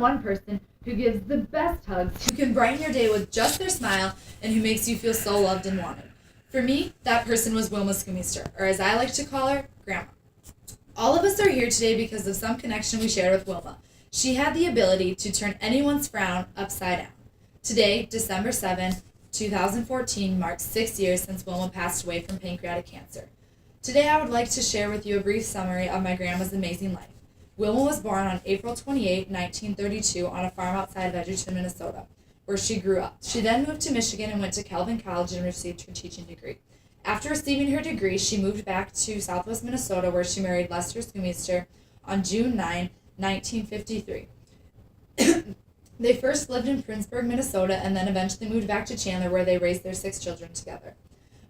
one person who gives the best hugs, who can brighten your day with just their smile, and who makes you feel so loved and wanted. For me, that person was Wilma Schoolmeister, or as I like to call her, Grandma. All of us are here today because of some connection we shared with Wilma. She had the ability to turn anyone's frown upside down. Today, December 7, 2014, marks 6 years since Wilma passed away from pancreatic cancer. Today, I would like to share with you a brief summary of my grandma's amazing life. Wilma was born on April 28, 1932, on a farm outside of Edgerton, Minnesota, where she grew up. She then moved to Michigan and went to Calvin College and received her teaching degree. After receiving her degree, she moved back to southwest Minnesota, where she married Lester Schoolmeister on June 9, 1953. They first lived in Princeburg, Minnesota, and then eventually moved back to Chandler, where they raised their 6 children together.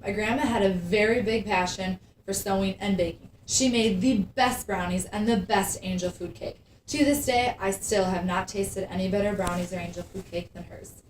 My grandma had a very big passion for sewing and baking. She made the best brownies and the best angel food cake. To this day, I still have not tasted any better brownies or angel food cake than hers.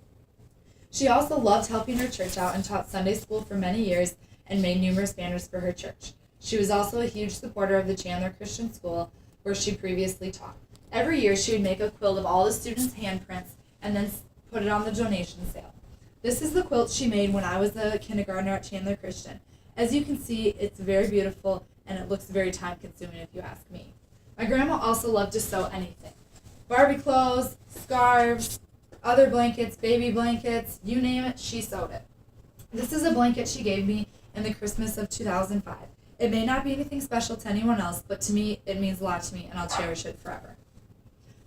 She also loved helping her church out and taught Sunday school for many years and made numerous banners for her church. She was also a huge supporter of the Chandler Christian School, where she previously taught. Every year, she would make a quilt of all the students' handprints and then put it on the donation sale. This is the quilt she made when I was a kindergartner at Chandler Christian. As you can see, it's very beautiful and it looks very time-consuming if you ask me. My grandma also loved to sew anything. Barbie clothes, scarves, other blankets, baby blankets, you name it, she sewed it. This is a blanket she gave me in the Christmas of 2005. It may not be anything special to anyone else, but to me, it means a lot to me and I'll cherish it forever.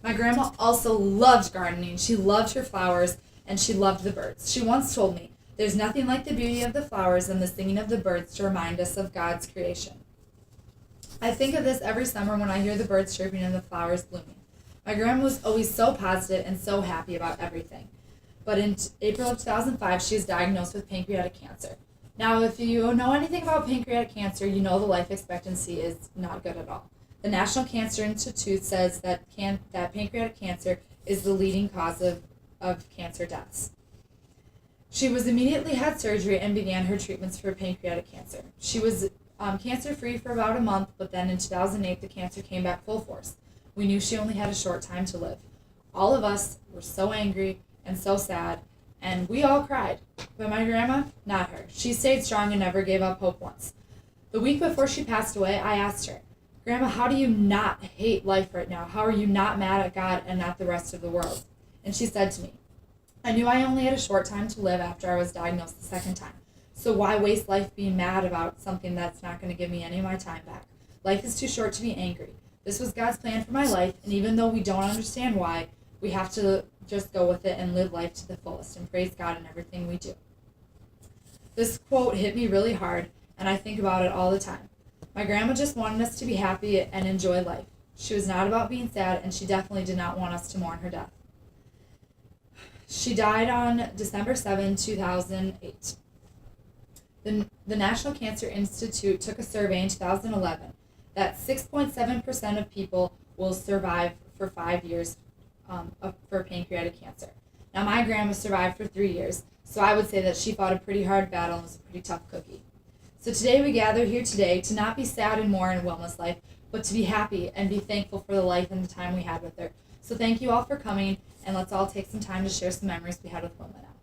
My grandma also loved gardening. She loved her flowers and she loved the birds. She once told me, "There's nothing like the beauty of the flowers and the singing of the birds to remind us of God's creation." I think of this every summer when I hear the birds chirping and the flowers blooming. My grandma was always so positive and so happy about everything. But in April of 2005, she was diagnosed with pancreatic cancer. Now, if you know anything about pancreatic cancer, you know the life expectancy is not good at all. The National Cancer Institute says that pancreatic cancer is the leading cause of cancer deaths. She was immediately had surgery and began her treatments for pancreatic cancer. She was cancer-free for about a month, but then in 2008, the cancer came back full force. We knew she only had a short time to live. All of us were so angry and so sad, and we all cried. But my grandma, not her. She stayed strong and never gave up hope once. The week before she passed away, I asked her, "Grandma, how do you not hate life right now? How are you not mad at God and not the rest of the world?" And she said to me, "I knew I only had a short time to live after I was diagnosed the second time. So why waste life being mad about something that's not going to give me any of my time back? Life is too short to be angry. This was God's plan for my life, and even though we don't understand why, we have to just go with it and live life to the fullest and praise God in everything we do." This quote hit me really hard, and I think about it all the time. My grandma just wanted us to be happy and enjoy life. She was not about being sad, and she definitely did not want us to mourn her death. She died on December 7, 2008. The National Cancer Institute took a survey in 2011 that 6.7% of people will survive for 5 years for pancreatic cancer. Now, my grandma survived for 3 years, so I would say that she fought a pretty hard battle and was a pretty tough cookie. So today we gather here today to not be sad and mourn in Wilma's life, but to be happy and be thankful for the life and the time we had with her. So thank you all for coming, and let's all take some time to share some memories we had with Wilma now.